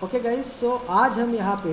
Okay guys, सो आज हम यहाँ पे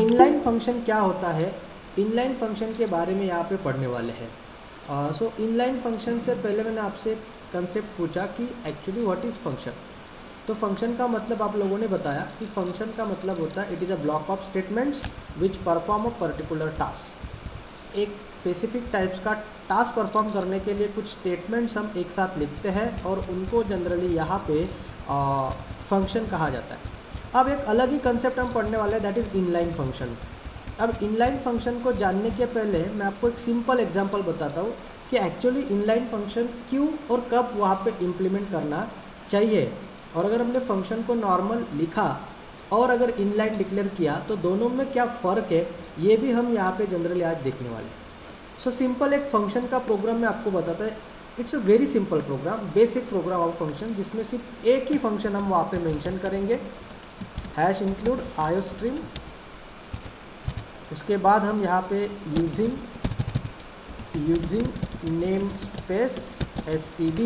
इनलाइन फंक्शन क्या होता है, इनलाइन फंक्शन के बारे में यहाँ पे पढ़ने वाले हैं। सो इनलाइन फंक्शन से पहले मैंने आपसे कंसेप्ट पूछा कि एक्चुअली व्हाट इज़ फंक्शन। तो फंक्शन का मतलब आप लोगों ने बताया कि फंक्शन का मतलब होता है it is a block of statements which perform a particular task. एक स्पेसिफिक टाइप्स का टास्क परफॉर्म करने के लिए कुछ स्टेटमेंट्स हम एक साथ लिखते हैं और उनको जनरली यहाँ पे फंक्शन कहा जाता है। अब एक अलग ही कंसेप्ट हम पढ़ने वाले हैं, दैट इज़ इनलाइन फंक्शन। अब इनलाइन फंक्शन को जानने के पहले मैं आपको एक सिंपल एग्जांपल बताता हूँ कि एक्चुअली इनलाइन फंक्शन क्यों और कब वहाँ पे इम्प्लीमेंट करना चाहिए, और अगर हमने फंक्शन को नॉर्मल लिखा और अगर इनलाइन डिक्लेयर किया तो दोनों में क्या फ़र्क है, ये भी हम यहाँ पे जनरली आज देखने वाले हैं। सो सिंपल एक फंक्शन का प्रोग्राम मैं आपको बताता है। It's a very simple program, basic program of function, जिसमें सिर्फ एक ही फंक्शन हम वहाँ पे मेंशन करेंगे, हैश इंक्लूड आयोस्ट्रीम। उसके बाद हम यहाँ पे using namespace std,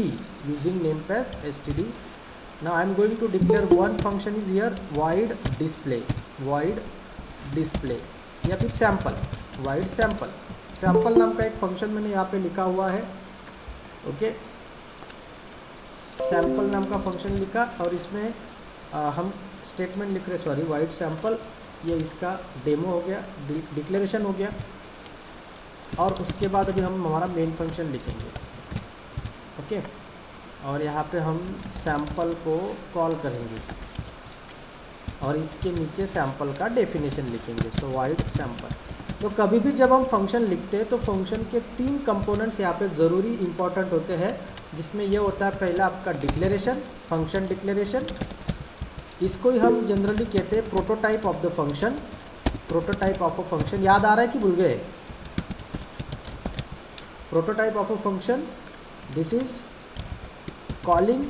using namespace std। Now I am going to declare one function is here void display या फिर सैम्पल, void सैम्पल नाम का एक फंक्शन मैंने यहाँ पे लिखा हुआ है। ओके, सैम्पल नाम का फंक्शन लिखा और इसमें हम स्टेटमेंट लिख रहे, सॉरी वाइड सैम्पल, ये इसका डेमो हो गया, डिक्लेरेशन हो गया। और उसके बाद अभी हम हमारा मेन फंक्शन लिखेंगे। ओके, और यहाँ पे हम सैम्पल को कॉल करेंगे और इसके नीचे सैम्पल का डेफिनेशन लिखेंगे, सो वाइड सैम्पल। तो कभी भी जब हम फंक्शन लिखते हैं तो फंक्शन के 3 कंपोनेंट्स यहाँ पे ज़रूरी इंपॉर्टेंट होते हैं, जिसमें ये होता है पहला आपका डिक्लेरेशन, फंक्शन डिक्लेरेशन। इसको ही हम जनरली कहते हैं prototype of the function, prototype of a function. याद आ रहा है कि भूल गए? Prototype of a function, this is calling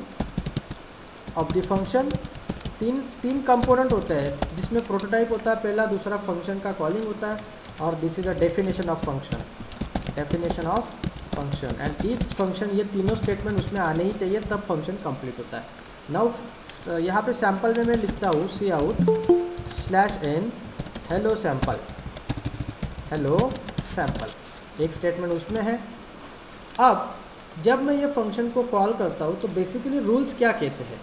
of the function. तीन कंपोनेंट होते हैं जिसमें प्रोटोटाइप होता है पहला, दूसरा फंक्शन का कॉलिंग होता है, और this is a definition of function, definition of function. And each function, ये तीनों स्टेटमेंट उसमें आने ही चाहिए, तब फंक्शन कंप्लीट होता है। नाउ यहाँ पे सैम्पल में मैं लिखता हूँ C out /n hello sample, hello sample, एक स्टेटमेंट उसमें है। अब जब मैं ये फंक्शन को कॉल करता हूँ तो बेसिकली रूल्स क्या कहते हैं?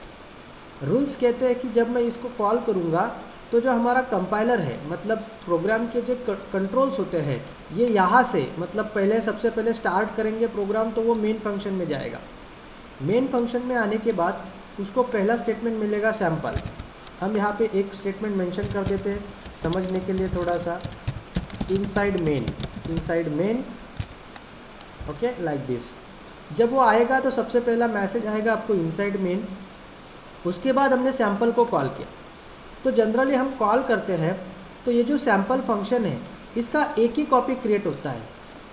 रूल्स कहते हैं कि जब मैं इसको कॉल करूँगा तो जो हमारा कंपाइलर है, मतलब प्रोग्राम के जो कंट्रोल्स होते हैं, ये यहाँ से मतलब सबसे पहले स्टार्ट करेंगे प्रोग्राम, तो वो मेन फंक्शन में जाएगा। मेन फंक्शन में आने के बाद उसको पहला स्टेटमेंट मिलेगा सैम्पल। हम यहाँ पे एक स्टेटमेंट मेंशन कर देते हैं समझने के लिए थोड़ा सा, inside main, okay, like this. जब वो आएगा तो सबसे पहला मैसेज आएगा आपको इनसाइड मेन। उसके बाद हमने सैम्पल को कॉल किया। तो जनरली हम कॉल करते हैं तो ये जो सैम्पल फंक्शन है इसका एक ही कॉपी क्रिएट होता है।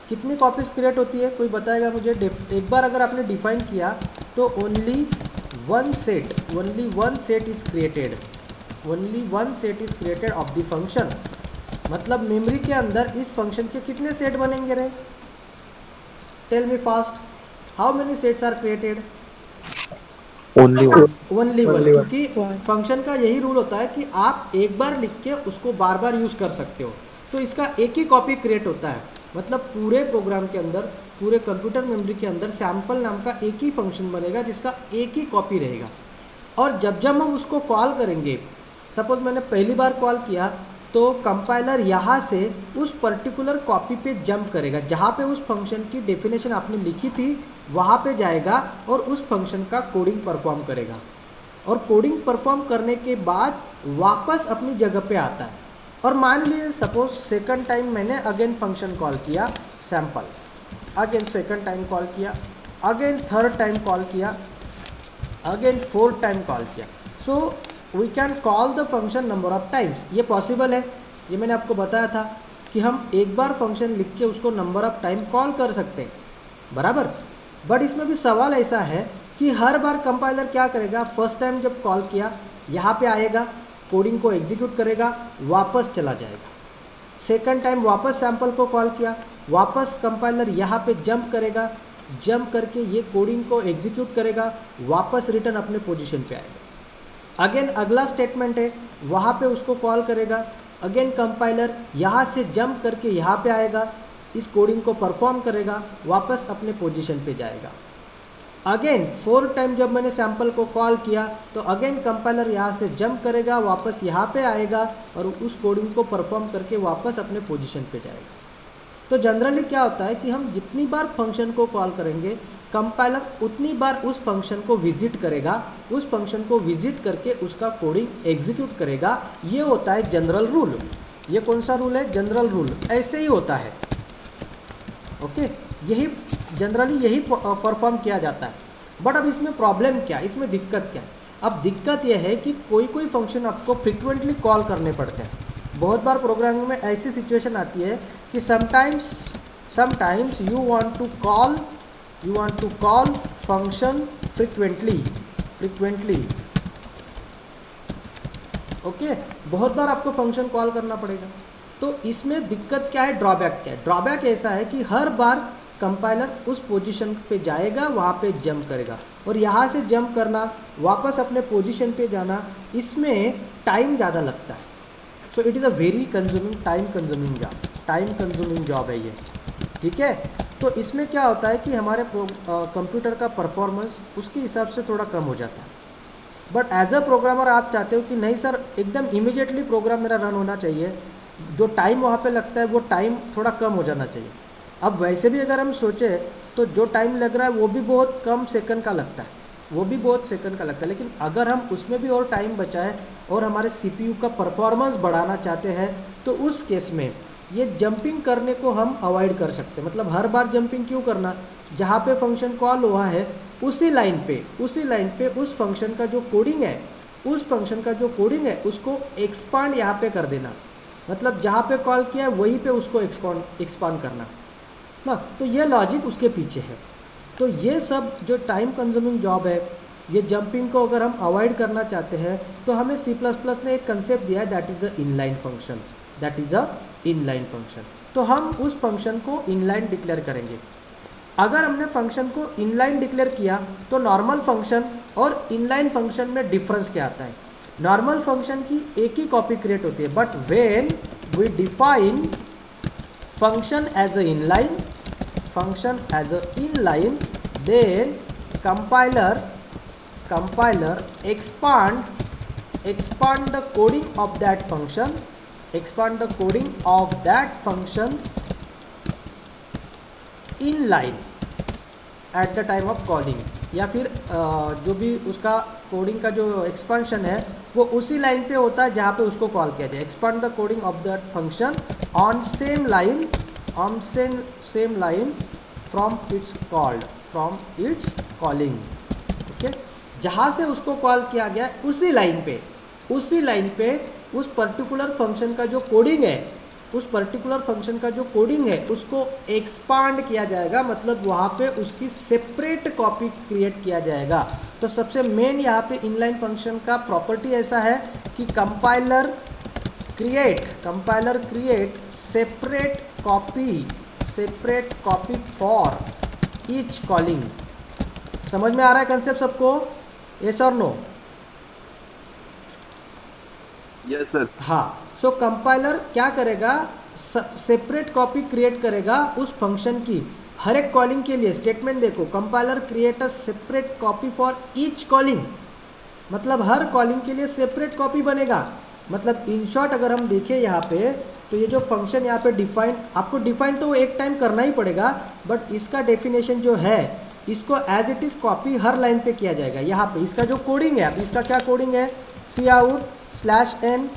कितनी कॉपीज़ क्रिएट होती है कोई बताएगा मुझे? एक बार अगर आपने डिफाइन किया तो only one set is created of the function. मतलब मेमोरी के अंदर इस फंक्शन के कितने सेट बनेंगे रे? Tell me fast, how many sets are created? Only one, क्योंकि फंक्शन का यही रूल होता है कि आप एक बार लिख के उसको बार बार यूज़ कर सकते हो। तो इसका एक ही कॉपी क्रिएट होता है, मतलब पूरे प्रोग्राम के अंदर, पूरे कंप्यूटर मेमोरी के अंदर सैम्पल नाम का एक ही फंक्शन बनेगा जिसका एक ही कॉपी रहेगा। और जब हम उसको कॉल करेंगे, सपोज मैंने पहली बार कॉल किया, तो कंपाइलर यहाँ से उस पर्टिकुलर कॉपी पे जंप करेगा, जहाँ पे उस फंक्शन की डेफिनेशन आपने लिखी थी वहाँ पे जाएगा और उस फंक्शन का कोडिंग परफॉर्म करेगा। और कोडिंग परफॉर्म करने के बाद वापस अपनी जगह पे आता है। और मान लीजिए सपोज सेकंड टाइम मैंने अगेन फंक्शन कॉल किया sample, again second time call किया, अगेन थर्ड टाइम कॉल किया, अगेन फोर्थ टाइम कॉल किया। So we can call the function number of times. ये पॉसिबल है, ये मैंने आपको बताया था कि हम एक बार फंक्शन लिख के उसको नंबर ऑफ टाइम कॉल कर सकते हैं, बराबर। बट इसमें भी सवाल ऐसा है कि हर बार कंपाइलर क्या करेगा, फर्स्ट टाइम जब कॉल किया यहाँ पे आएगा, कोडिंग को एग्जीक्यूट करेगा, वापस चला जाएगा। सेकंड टाइम वापस सैम्पल को कॉल किया, वापस कंपाइलर यहाँ पे जंप करेगा, जंप करके ये कोडिंग को एग्जीक्यूट करेगा, वापस रिटर्न अपने पोजीशन पे आएगा। अगेन अगला स्टेटमेंट है, वहाँ पे उसको कॉल करेगा। अगेन कंपाइलर यहाँ से जंप करके यहाँ पे आएगा, इस कोडिंग को परफॉर्म करेगा, वापस अपने पोजीशन पे जाएगा। अगेन 4 टाइम जब मैंने सैंपल को कॉल किया तो अगेन कंपाइलर यहाँ से जंप करेगा, वापस यहाँ पे आएगा और उस कोडिंग को परफॉर्म करके वापस अपने पोजीशन पे जाएगा। तो जनरली क्या होता है कि हम जितनी बार फंक्शन को कॉल करेंगे, कंपाइलर उतनी बार उस फंक्शन को विजिट करेगा, उस फंक्शन को विजिट करके उसका कोडिंग एग्जीक्यूट करेगा। ये होता है जनरल रूल। ये कौन सा रूल है? General rule. ऐसे ही होता है, ओके। यही जनरली यही परफॉर्म किया जाता है। बट अब इसमें प्रॉब्लम क्या है, इसमें दिक्कत क्या है? अब दिक्कत यह है कि कोई कोई फंक्शन आपको फ्रिक्वेंटली कॉल करने पड़ते हैं। बहुत बार प्रोग्रामिंग में ऐसी सिचुएशन आती है कि sometimes you want to call function frequently, okay. बहुत बार आपको फंक्शन कॉल करना पड़ेगा। तो इसमें दिक्कत क्या है, ड्रॉबैक क्या है? ड्रॉबैक ऐसा है कि हर बार कंपाइलर उस पोजीशन पे जाएगा, वहाँ पे जंप करेगा, और यहाँ से जंप करना, वापस अपने पोजीशन पे जाना, इसमें टाइम ज़्यादा लगता है। So it is a very time consuming job है ये, ठीक है। तो इसमें क्या होता है कि हमारे कंप्यूटर का परफॉर्मेंस उसके हिसाब से थोड़ा कम हो जाता है। बट एज अ प्रोग्रामर आप चाहते हो कि नहीं सर, एकदम इमीडिएटली प्रोग्राम मेरा रन होना चाहिए, जो टाइम वहाँ पे लगता है वो टाइम थोड़ा कम हो जाना चाहिए। अब वैसे भी अगर हम सोचें तो जो टाइम लग रहा है वो भी बहुत कम सेकंड का लगता है, लेकिन अगर हम उसमें भी और टाइम बचाएं और हमारे सीपीयू का परफॉर्मेंस बढ़ाना चाहते हैं तो उस केस में ये जंपिंग करने को हम अवॉइड कर सकते हैं। मतलब हर बार जंपिंग क्यों करना? जहाँ पे फंक्शन कॉल हुआ है उसी लाइन पे उस फंक्शन का जो कोडिंग है उसको एक्सपांड यहाँ पे कर देना। मतलब जहाँ पे कॉल किया है वहीं पे उसको एक्सपांड करना ना। तो ये लॉजिक उसके पीछे है। तो ये सब जो टाइम कंज्यूमिंग जॉब है, ये जंपिंग को अगर हम अवॉइड करना चाहते हैं तो हमें C++ ने एक कंसेप्ट दिया है, that is a inline function. तो हम उस फंक्शन को इनलाइन डिक्लेयर करेंगे। अगर हमने फंक्शन को इनलाइन डिक्लेयर किया तो नॉर्मल फंक्शन और इनलाइन फंक्शन में डिफरेंस क्या आता है? नॉर्मल फंक्शन की एक ही कॉपी क्रिएट होती है, but when we define function as a inline then compiler expand the coding of that function inline at the time of calling, या फिर जो भी उसका कोडिंग का जो एक्सपांशन है वो उसी लाइन पे होता है जहाँ पे उसको कॉल किया जाए। Expand the coding of that function on same line from its calling, okay. जहाँ से उसको कॉल किया गया उसी लाइन पे उस पर्टिकुलर फंक्शन का जो कोडिंग है उसको एक्सपांड किया जाएगा। मतलब वहाँ पे उसकी सेपरेट कॉपी क्रिएट किया जाएगा। तो सबसे मेन यहाँ पे इनलाइन फंक्शन का प्रॉपर्टी ऐसा है कि compiler create separate copy for each calling. समझ में आ रहा है कंसेप्ट सबको? यस और नो? Yes sir. हाँ। सो कंपाइलर क्या करेगा? सेपरेट कॉपी क्रिएट करेगा उस फंक्शन की हर एक कॉलिंग के लिए। स्टेटमेंट देखो, compiler create a separate copy for each calling, मतलब हर कॉलिंग के लिए सेपरेट कॉपी बनेगा। मतलब इन शॉर्ट अगर हम देखें यहाँ पे तो ये जो फंक्शन यहाँ पे आपको डिफाइन तो एक टाइम करना ही पड़ेगा, बट इसका डेफिनेशन जो है इसको एज इट इज़ कॉपी हर लाइन पे किया जाएगा। यहाँ पे इसका जो कोडिंग है, अब इसका क्या कोडिंग है? cout/n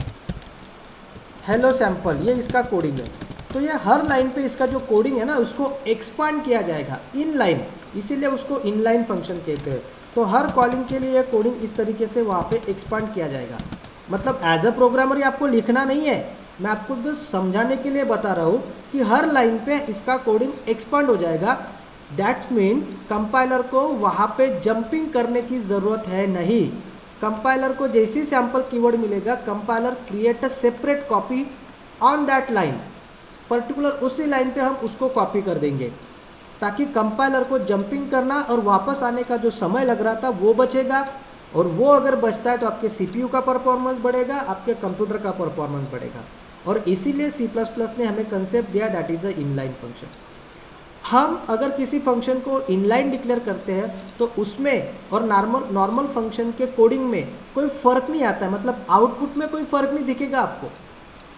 हेलो सैम्पल, ये इसका कोडिंग है। तो ये हर लाइन पे इसका जो कोडिंग है ना उसको एक्सपांड किया जाएगा इन लाइन, इसीलिए उसको इनलाइन फंक्शन कहते हैं। तो हर कॉलिंग के लिए कोडिंग इस तरीके से वहाँ पे एक्सपांड किया जाएगा। मतलब एज अ प्रोग्रामर ये आपको लिखना नहीं है, मैं आपको बस समझाने के लिए बता रहा हूँ कि हर लाइन पे इसका कोडिंग एक्सपांड हो जाएगा। दैट्स मीन कंपाइलर को वहाँ पे जंपिंग करने की ज़रूरत है नहीं। कंपाइलर को जैसी सैम्पल कीवर्ड मिलेगा, compiler create a separate copy on that line, particular उसी लाइन पे हम उसको कॉपी कर देंगे ताकि कंपाइलर को जंपिंग करना और वापस आने का जो समय लग रहा था वो बचेगा। और वो अगर बचता है तो आपके सीपीयू का परफॉर्मेंस बढ़ेगा, आपके कंप्यूटर का परफॉर्मेंस बढ़ेगा। और इसीलिए सी प्लस प्लस ने हमें कंसेप्ट दिया, that is a inline function. हम अगर किसी फंक्शन को इनलाइन डिक्लेयर करते हैं तो उसमें और नॉर्मल फंक्शन के कोडिंग में कोई फ़र्क नहीं आता है, मतलब आउटपुट में कोई फ़र्क नहीं दिखेगा आपको।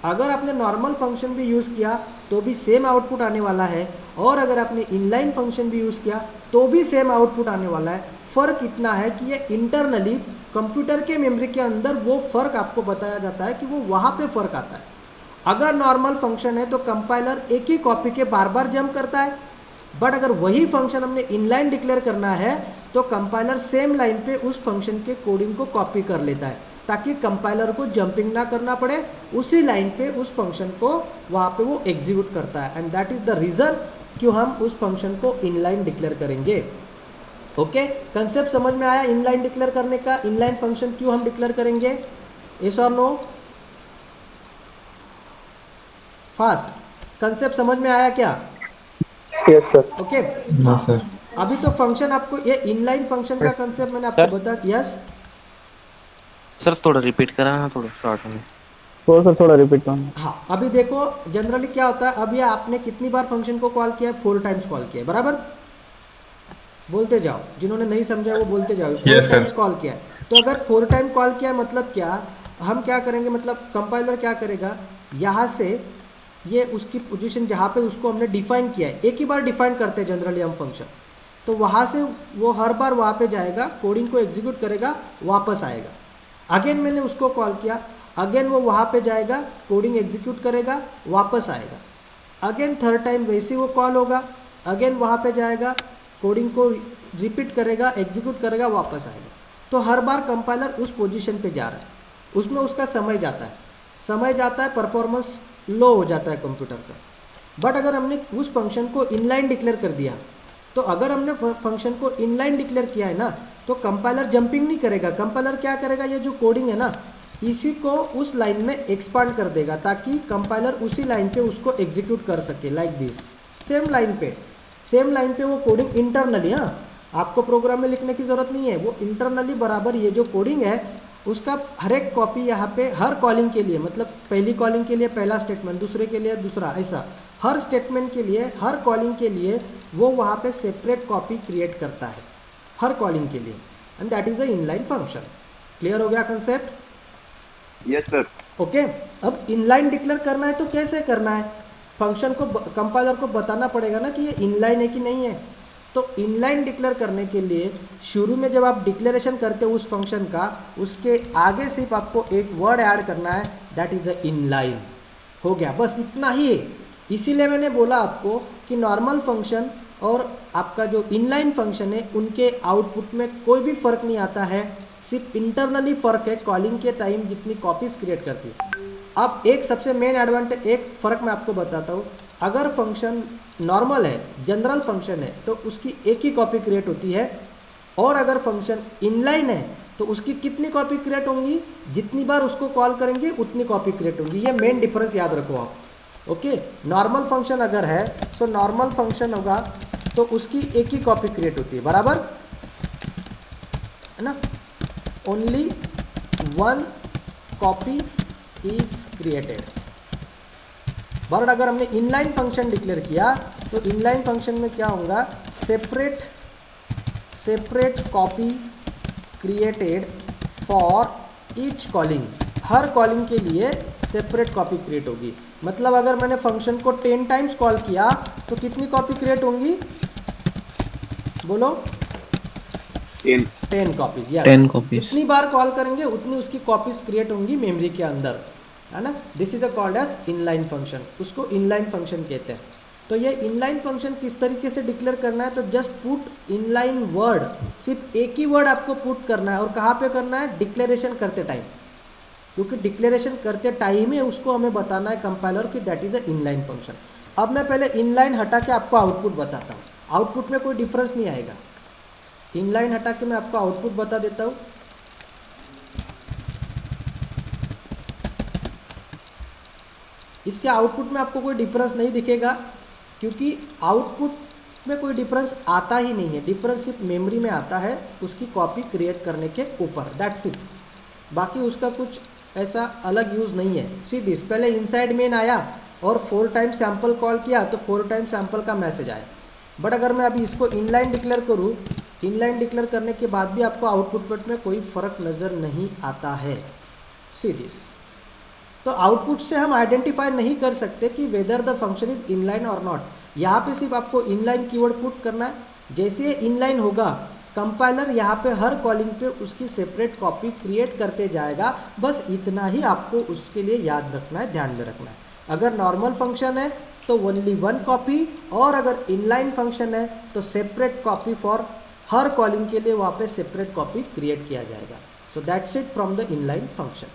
अगर आपने नॉर्मल फंक्शन भी यूज़ किया तो भी सेम आउटपुट आने वाला है, और अगर आपने इनलाइन फंक्शन भी यूज़ किया तो भी सेम आउटपुट आने वाला है। फ़र्क इतना है कि ये इंटरनली कंप्यूटर के मेमोरी के अंदर वो फ़र्क आपको बताया जाता है कि वो वहाँ पे फ़र्क आता है। अगर नॉर्मल फंक्शन है तो कंपाइलर एक ही कॉपी के बार बार जंप करता है, बट अगर वही फंक्शन हमने इनलाइन डिक्लेयर करना है तो कंपाइलर सेम लाइन पे उस फंक्शन के कोडिंग को कॉपी कर लेता है, ताकि कंपाइलर को जंपिंग ना करना पड़े, उसी लाइन पे उस फंक्शन को वहाँ पे वो एग्जीक्यूट करता है। And that is the reason क्यों हम उस फंक्शन को इनलाइन डिक्लेयर करेंगे। ओके, कंसेप्ट समझ में आया इनलाइन डिक्लेयर करने का, इनलाइन फंक्शन क्यों हम डिक्लेयर करेंगे, यस और नो? फास्ट, कंसेप्ट समझ में आया क्या? Yes sir. ओके, हाँ। अभी तो फंक्शन आपको ये इनलाइन फंक्शन का कंसेप्ट मैंने आपको बता। यस सर, थोड़ा रिपीट कराना, थोड़ा शॉर्ट में। थोड़ा रिपीट करना। हाँ, अभी देखो जनरली क्या होता है, अभी आपने कितनी बार फंक्शन को कॉल किया है? 4 टाइम्स कॉल किया है, बराबर? बोलते जाओ, जिन्होंने नहीं समझा वो बोलते जाओ। 4 टाइम्स कॉल किया है, तो अगर 4 टाइम कॉल किया है मतलब क्या, हम क्या करेंगे, मतलब कंपाइलर क्या करेगा, यहाँ से ये उसकी पोजीशन जहाँ पे उसको हमने डिफाइन किया है, एक ही बार डिफाइन करते हैं जनरली हम फंक्शन, तो वहाँ से वो हर बार वहाँ पे जाएगा, कोडिंग को एग्जीक्यूट करेगा, वापस आएगा। अगेन मैंने उसको कॉल किया, अगेन वो वहाँ पे जाएगा, कोडिंग एग्जीक्यूट करेगा, वापस आएगा। अगेन थर्ड टाइम वैसे वो कॉल होगा, अगेन वहाँ पे जाएगा, कोडिंग को रिपीट करेगा, एग्जीक्यूट करेगा, वापस आएगा। तो हर बार कंपाइलर उस पोजीशन पे जा रहा है, उसमें उसका समय जाता है, परफॉर्मेंस लो हो जाता है कंप्यूटर का। बट अगर हमने उस फंक्शन को इनलाइन डिक्लेयर कर दिया, तो अगर हमने फंक्शन को इनलाइन डिक्लेयर किया है ना, तो कंपाइलर जंपिंग नहीं करेगा। कंपाइलर क्या करेगा, ये जो कोडिंग है ना, इसी को उस लाइन में एक्सपांड कर देगा, ताकि कंपाइलर उसी लाइन पे उसको एग्जीक्यूट कर सके, लाइक दिस। सेम लाइन पे वो कोडिंग इंटरनली, हाँ, आपको प्रोग्राम में लिखने की ज़रूरत नहीं है, वो इंटरनली बराबर ये जो कोडिंग है उसका हर एक कॉपी यहाँ पे हर कॉलिंग के लिए, मतलब पहली कॉलिंग के लिए पहला स्टेटमेंट, दूसरे के लिए दूसरा, ऐसा हर स्टेटमेंट के लिए, हर कॉलिंग के लिए वो वहाँ पे सेपरेट कॉपी क्रिएट करता है हर कॉलिंग के लिए। And that is a inline function. Clear हो गया कंसेप्ट? Yes sir. ओके, अब इनलाइन डिक्लेयर करना है तो कैसे करना है, फंक्शन को कंपाइलर को बताना पड़ेगा ना कि ये इनलाइन है कि नहीं है। तो इनलाइन डिक्लेयर करने के लिए शुरू में जब आप डिक्लेरेशन करते हो उस फंक्शन का, उसके आगे सिर्फ आपको एक वर्ड ऐड करना है, दैट इज़ अ इनलाइन। हो गया, बस इतना ही है। इसीलिए मैंने बोला आपको कि नॉर्मल फंक्शन और आपका जो इनलाइन फंक्शन है उनके आउटपुट में कोई भी फ़र्क नहीं आता है, सिर्फ इंटरनली फ़र्क है कॉलिंग के टाइम जितनी कॉपीज़ क्रिएट करती है। अब एक सबसे मेन एडवांटेज, एक फ़र्क मैं आपको बताता हूँ। अगर फंक्शन नॉर्मल है, जनरल फंक्शन है, तो उसकी एक ही कॉपी क्रिएट होती है, और अगर फंक्शन इनलाइन है तो उसकी कितनी कॉपी क्रिएट होंगी, जितनी बार उसको कॉल करेंगे उतनी कॉपी क्रिएट होंगी। ये मेन डिफरेंस याद रखो आप। ओके, नॉर्मल फंक्शन अगर है, सो नॉर्मल फंक्शन होगा तो उसकी एक ही कॉपी क्रिएट होती है, बराबर है ना, only one copy is created. But अगर हमने इनलाइन फंक्शन डिक्लेयर किया तो इनलाइन फंक्शन में क्या होगा, separate copy created for each calling, her calling के लिए सेपरेट कॉपी क्रिएट होगी। मतलब अगर मैंने फंक्शन को 10 टाइम्स कॉल किया तो कितनी कॉपी क्रिएट होंगी, बोलो? 10 कॉपीज। Yes, 10 copies. जितनी बार कॉल करेंगे उतनी उसकी कॉपीज क्रिएट होंगी मेमोरी के अंदर, है ना। This is a called as inline function, उसको इनलाइन फंक्शन कहते हैं। तो ये इनलाइन फंक्शन किस तरीके से डिक्लेयर करना है, तो जस्ट पुट इनलाइन वर्ड, सिर्फ एक ही वर्ड आपको पुट करना है। और कहाँ पे करना है, डिक्लेरेशन करते टाइम, क्योंकि डिक्लेरेशन करते टाइम ही उसको हमें बताना है कंपाइलर कि that is a inline function. अब मैं पहले इनलाइन हटा के आपको आउटपुट बताता हूँ, आउटपुट में कोई डिफरेंस नहीं आएगा। इनलाइन हटा के मैं आपको आउटपुट बता देता हूँ। इसके आउटपुट में आपको कोई डिफरेंस नहीं दिखेगा, क्योंकि आउटपुट में कोई डिफरेंस आता ही नहीं है। डिफरेंस सिर्फ मेमोरी में आता है उसकी कॉपी क्रिएट करने के ऊपर, दैट्स इट। बाकी उसका कुछ ऐसा अलग यूज़ नहीं है। सी दिस, पहले इनसाइड मेन आया और 4 टाइम सैम्पल कॉल किया तो 4 टाइम सैम्पल का मैसेज आया। बट अगर मैं अभी इसको इनलाइन डिक्लेयर करूँ, इनलाइन डिक्लेयर करने के बाद भी आपको आउटपुट में कोई फ़र्क नज़र नहीं आता है। सी दिस, तो आउटपुट से हम आइडेंटिफाई नहीं कर सकते कि whether the function is inline और नॉट। यहाँ पे सिर्फ आपको इनलाइन कीवर्ड पुट करना है। जैसे ये इनलाइन होगा, कंपाइलर यहाँ पे हर कॉलिंग पे उसकी सेपरेट कॉपी क्रिएट करते जाएगा। बस इतना ही आपको उसके लिए याद रखना है, ध्यान में रखना है। अगर नॉर्मल फंक्शन है तो ओनली 1 कॉपी, और अगर इनलाइन फंक्शन है तो separate copy for her calling के लिए वहाँ पे सेपरेट कॉपी क्रिएट किया जाएगा। So that's it from the inline function.